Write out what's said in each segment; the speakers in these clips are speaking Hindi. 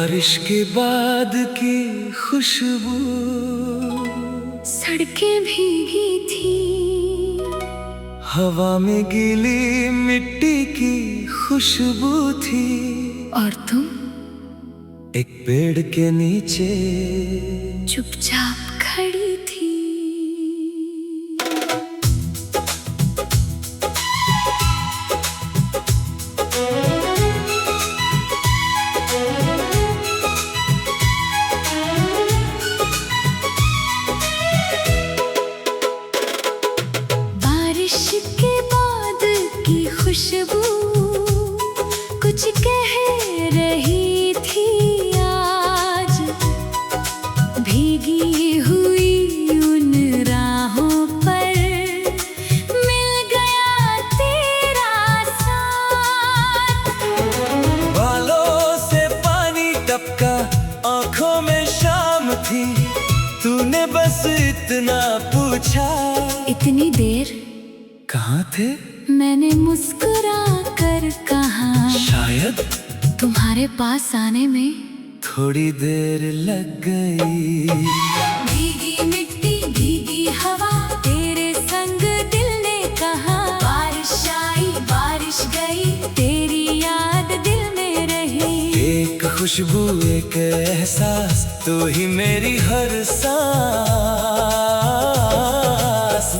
बारिश के बाद की खुशबू, सड़कें भीगी थी, हवा में गीली मिट्टी की खुशबू थी। और तुम एक पेड़ के नीचे चुपचाप खड़ी थी। बारिश के बाद की खुशबू कुछ कह रही थी। आज भीगी हुई उन राहों पर मिल गया तेरा साथ। बालों से पानी टपका, आंखों में शाम थी, तूने बस इतना पूछा, इतनी देर कहाँ थे? मैंने मुस्कुरा कर कहा, शायद तुम्हारे पास आने में थोड़ी देर लग गई। भीगी मिट्टी भीगी हवा, तेरे संग दिल ने कहा। बारिश आई बारिश गई, तेरी याद दिल में रही। एक खुशबू एक एहसास, तू ही मेरी हर सांस।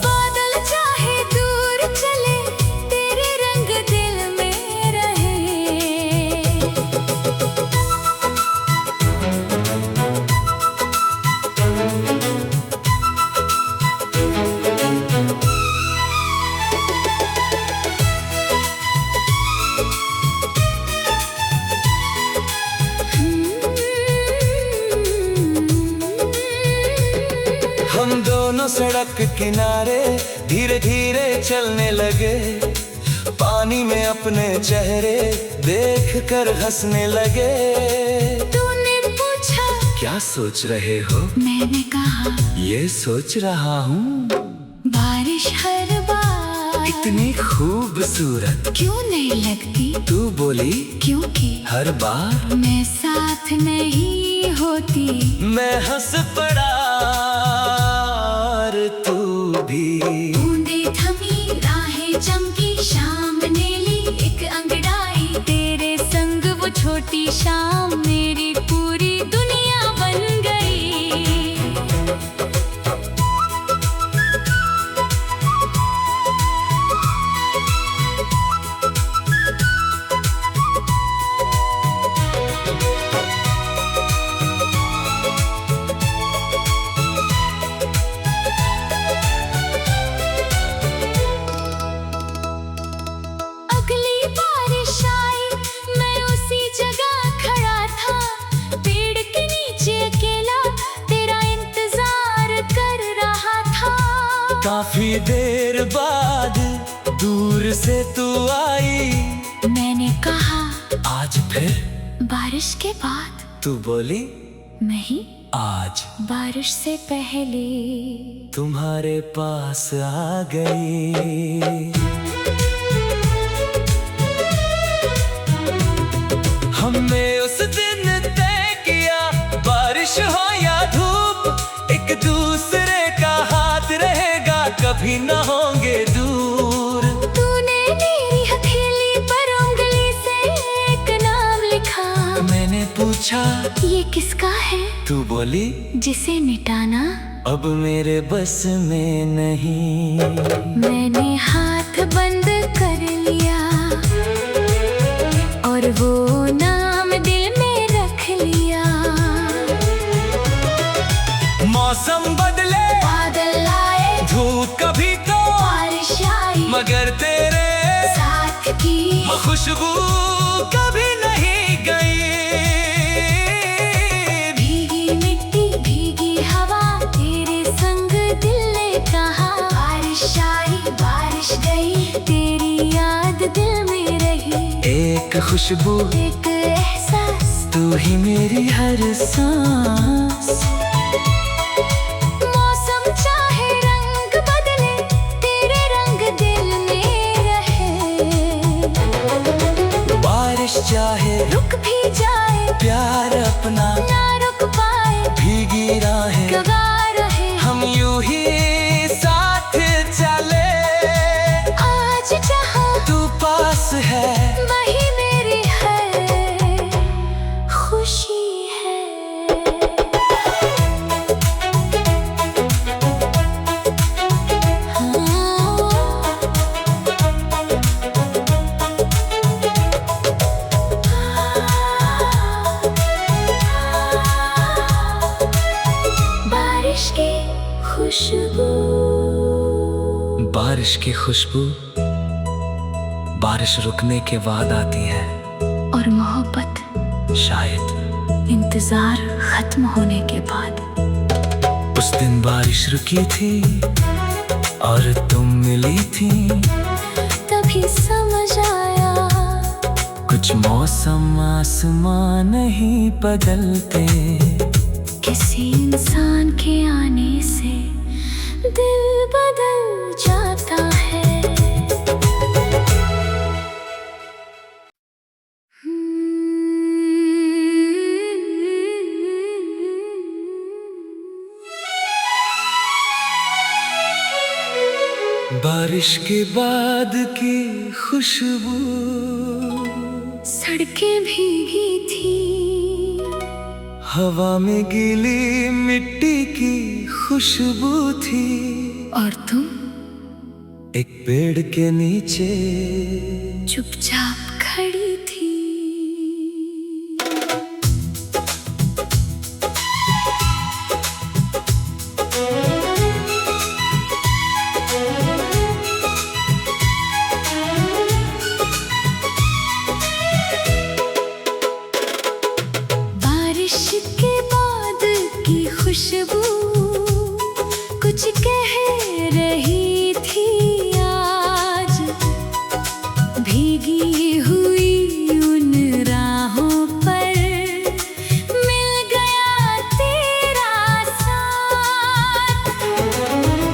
बादल चाहे दूर चले, तेरे रंग दिल में रहे। हम दोनों सड़क किनारे धीरे धीरे चलने लगे, पानी में अपने चेहरे देख कर हंसने लगे। तूने पूछा क्या सोच रहे हो? मैंने कहा ये सोच रहा हूँ, बारिश हर बार इतनी खूबसूरत क्यों नहीं लगती। तू बोली क्योंकि हर बार मैं साथ नहीं होती। मैं हंस पड़ा और तू भी। बूंदे थमी राहें चमकी, शाम ने ली एक अंगड़ाई। तेरे संग वो छोटी शाम मेरी पूरी दुनिया बन गई। अगली बारिश आई, मैं उसी जगह खड़ा था, पेड़ के नीचे अकेला तेरा इंतजार कर रहा था। काफी देर बाद दूर से तू आई, मैंने कहा आज फिर? बारिश के बाद। तू बोली नहीं, आज बारिश से पहले। तुम्हारे पास आ गई। हमने उस दिन तय किया, बारिश हो या धूप, एक दूसरे का हाथ रहेगा, कभी न होंगे दूर। तूने मेरी हथेली पर उंगली से एक नाम लिखा। मैंने पूछा ये किसका है? तू बोली जिसे मिटाना अब मेरे बस में नहीं। मैंने हाथ बंद कर लिया और वो नाम दिल में रख लिया। मौसम बदले, बादल आए, धूप कभी तो, बारिश आई, मगर तेरे साथ की खुशबू कभी नहीं गई। भीगी मिट्टी भीगी हवा, तेरे संग दिल ने कहा। बारिश आई बारिश गई, तेरी याद दिल में रही। एक खुशबू एक एहसास, तू ही मेरी हर सांस। मौसम चाहे रंग बदले, तेरे रंग दिल में रहे। चाहे रुक भी जाए प्यार अपना ना रुक पाए, भीगी राहें गवा रहे हम यूं ही साथ चले। आज जहाँ तू पास है वही मेरी है खुशी है। बारिश की खुशबू, बारिश की खुशबू बारिश रुकने के बाद आती है, और मोहब्बत शायद इंतजार खत्म होने के बाद। उस दिन बारिश रुकी थी और तुम मिली थी, तभी समझ आया कुछ मौसम आसमां नहीं बदलते। किसी इंसान के आने से दिल बदल जाता है। बारिश के बाद की खुशबू, सड़कें भीगी थी, हवा में गीली मिट्टी की खुशबू थी, और तुम एक पेड़ के नीचे चुपचाप खड़ी थी। बारिश के बाद की खुशबू कुछ कह रही थी आज, भीगी हुई उन राहों पर मिल गया तेरा साथ।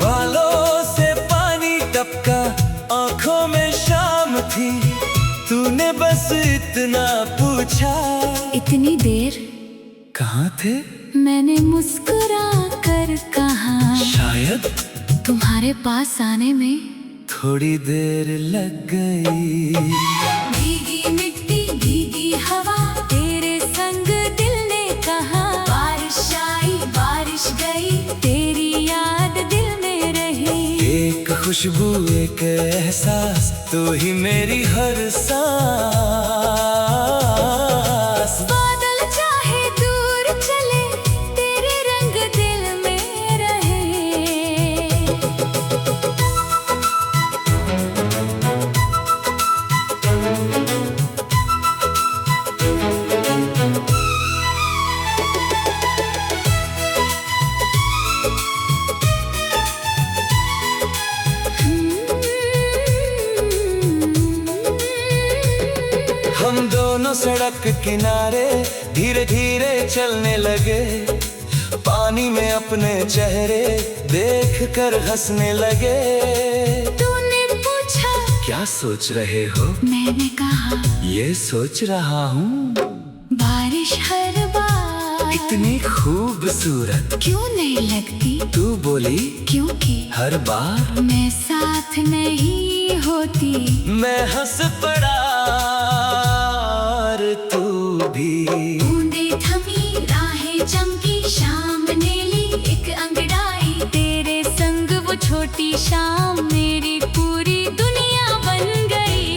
बालों से पानी टपका, आंखों में शाम थी, तूने बस इतना पूछा, इतनी देर कहाँ थे? मैंने मुस्कुरा कर कहा, शायद तुम्हारे पास आने में थोड़ी देर लग गई। भीगी मिट्टी भीगी हवा, तेरे संग दिल ने कहा, बारिश आई बारिश गई, तेरी याद दिल में रही। एक खुशबू एक एहसास, तू ही मेरी हर सांस। बादल चाहे दूर चले, तेरे रंग दिल में रहे। हम दोनों सड़क किनारे धीरे धीरे चलने लगे, पानी में अपने चेहरे देख कर हंसने लगे। तूने पूछा क्या सोच रहे हो? मैंने कहा, ये सोच रहा हूँ, बारिश हर बार इतनी खूबसूरत क्यों नहीं लगती? तू बोली क्योंकि हर बार मैं साथ नहीं होती। मैं हंस पड़ा और तू भी। बूंदे थमी राहें चमकी, शाम ने ली एक अंगड़ाई, तेरे संग वो छोटी शाम मेरी पूरी दुनिया बन गई।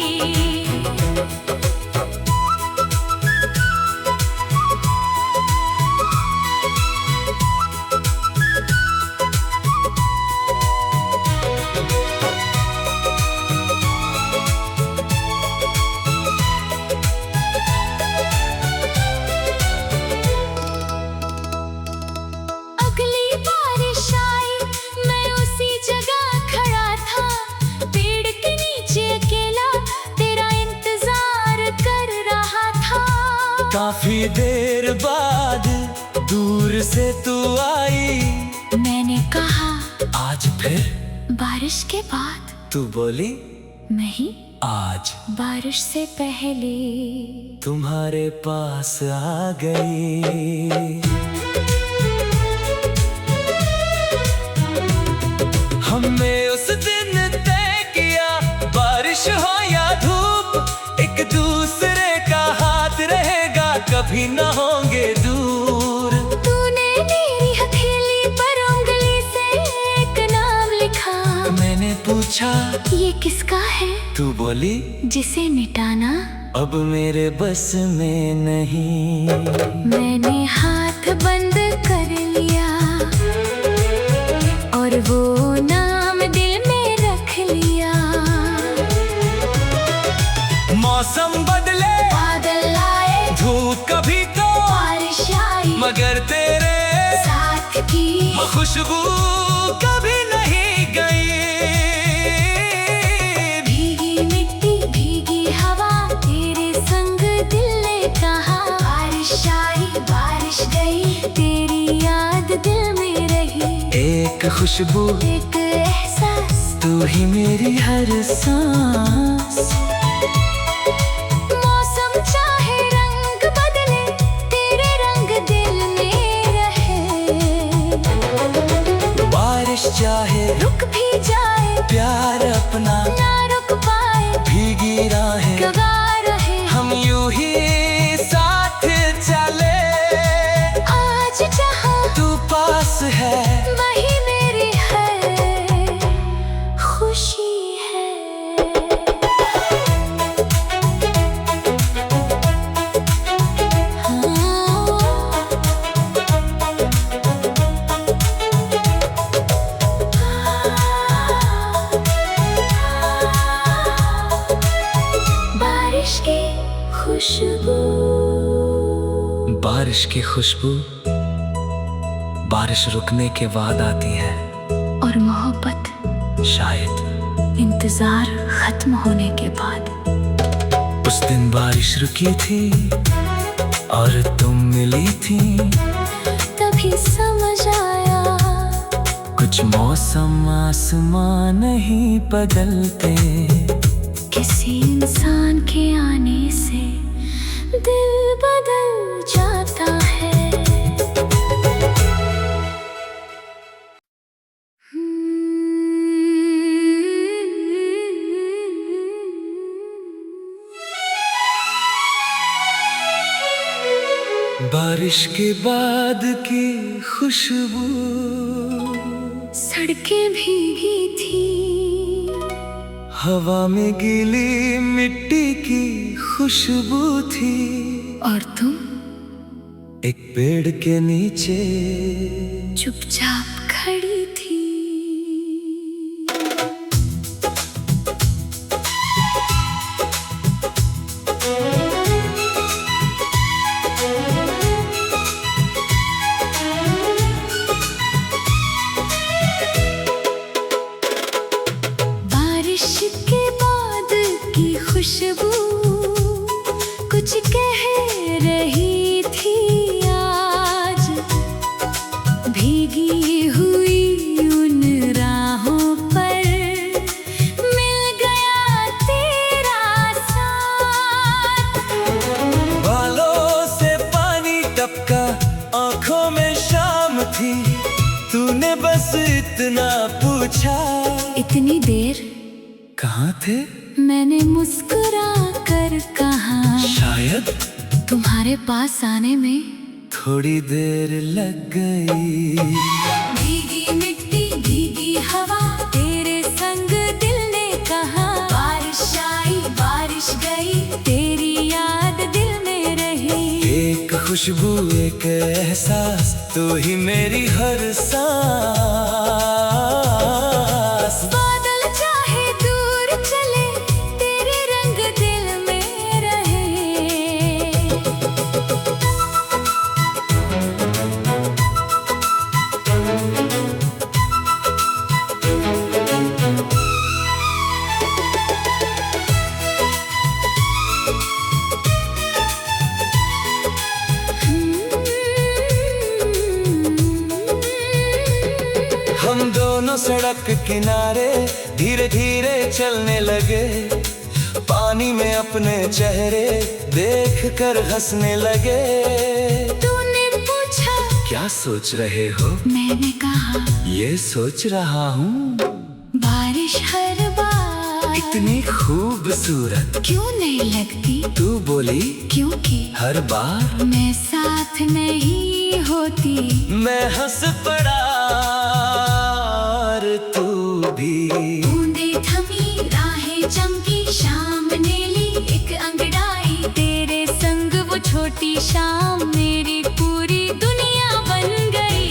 अगली बारिश आई, मैं उसी जगह खड़ा था, पेड़ के नीचे अकेला तेरा इंतजार कर रहा था। काफी देर बाद दूर से तू आई, मैंने कहा, आज फिर बारिश के बाद? तू बोली नहीं, आज बारिश से पहले तुम्हारे पास आ गई। हमने उस दिन तय किया, बारिश हो या धूप, एक दूसरे का हाथ रहेगा, कभी ना होंगे दूर। तूने मेरी हथेली पर उंगली से एक नाम लिखा। मैंने पूछा ये किसका है? तू बोली जिसे मिटाना अब मेरे बस में नहीं। मैंने हाथ बंद कर लिया और वो नाम दिल में रख लिया। मौसम बदले, बादल आए, धूप कभी तो बारिश आई, मगर तेरे साथ की खुशबू कभी नहीं गई। भीगी मिट्टी, भीगी हवा, तेरे संग दिल ने कहा। बारिश आई, बारिश गई, तेरी याद दिल में रही। एक खुशबू, एक एहसास, तू ही मेरी हर सांस। मौसम चाहे रंग बदले, तेरे रंग दिल में रहे। बारिश चाहे रुक भी जाए, प्यार अपना ना रुक पाए, भीगी राहें गवा रहे। हम यूं ही साथ चले। आज जहाँ तू पास है, वही मेरी है खुशी है। बारिश की खुशबू, बारिश की खुशबू बारिश रुकने के बाद आती है। और मोहब्बत शायद इंतजार खत्म होने के बाद। उस दिन बारिश रुकी थी और तुम मिली थी, तभी समझ आया कुछ मौसम आसमां नहीं बदलते। किसी इंसान के आने से दिल बदल जाता है। बारिश के बाद की खुशबू, सड़कें भीगी थी, हवा में गीली मिट्टी की खुशबू थी। और तुम एक पेड़ के नीचे चुपचाप खड़ी थी। बारिश के बाद की खुशबू कुछ कह रही थी आज। भीगी हुई उन राहों पर मिल गया तेरा साथ। बालों से पानी टपका, आंखों में शाम थी, तूने बस इतना पूछा इतनी देर कहाँ थे। मैंने मुस्कुरा कर कहा, शायद तुम्हारे पास आने में थोड़ी देर लग गई। भीगी मिट्टी, भीगी हवा, तेरे संग दिल ने कहा। बारिश आई, बारिश गई, तेरी याद दिल में रही। एक खुशबू, एक एहसास, तू ही मेरी हर सांस। बादल चाहे दूर चले, तेरे रंग दिल में रहे। हम दोनों सड़क किनारे धीरे धीरे चलने लगे, पानी में अपने चेहरे देख कर हंसने लगे। तूने पूछा क्या सोच रहे हो? मैंने कहा ये सोच रहा हूँ बारिश हर बार इतनी खूबसूरत क्यों नहीं लगती। तू बोली क्योंकि हर बार मैं साथ नहीं होती। मैं हंस पड़ा और तू भी। बूंदे थमी राहें चमकी, शाम ने ली एक अंगड़ाई। तेरे संग वो छोटी शाम मेरी पूरी दुनिया बन गई।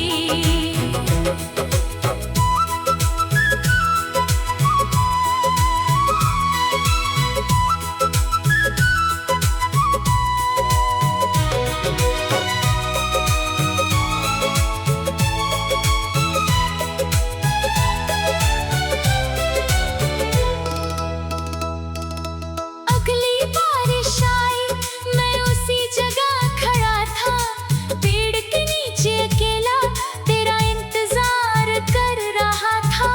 अगली बारिश आई, मैं उसी जगह खड़ा था, पेड़ के नीचे अकेला तेरा इंतजार कर रहा था।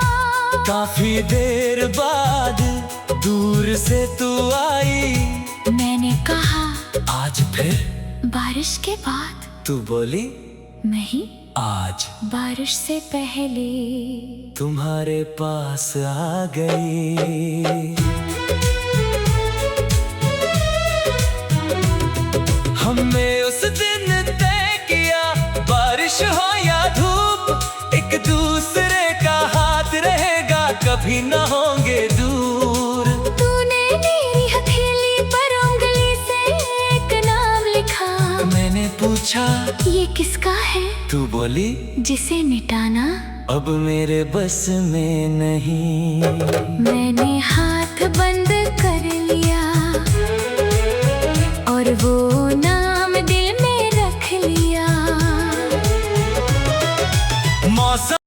काफी देर बाद दूर से तू आई। मैंने कहा आज फिर? बारिश के बाद। तू बोली नहीं, आज बारिश से पहले। तुम्हारे पास आ गई। हमने उस दिन तय किया, बारिश हो या धूप, एक दूसरे का हाथ रहेगा, कभी ना होंगे दूर। तूने मेरी हथेली पर उंगली से एक नाम लिखा। मैंने पूछा ये किसका है? तू बोली जिसे मिटाना अब मेरे बस में नहीं। मैंने हाथ बंद कर लिया और वो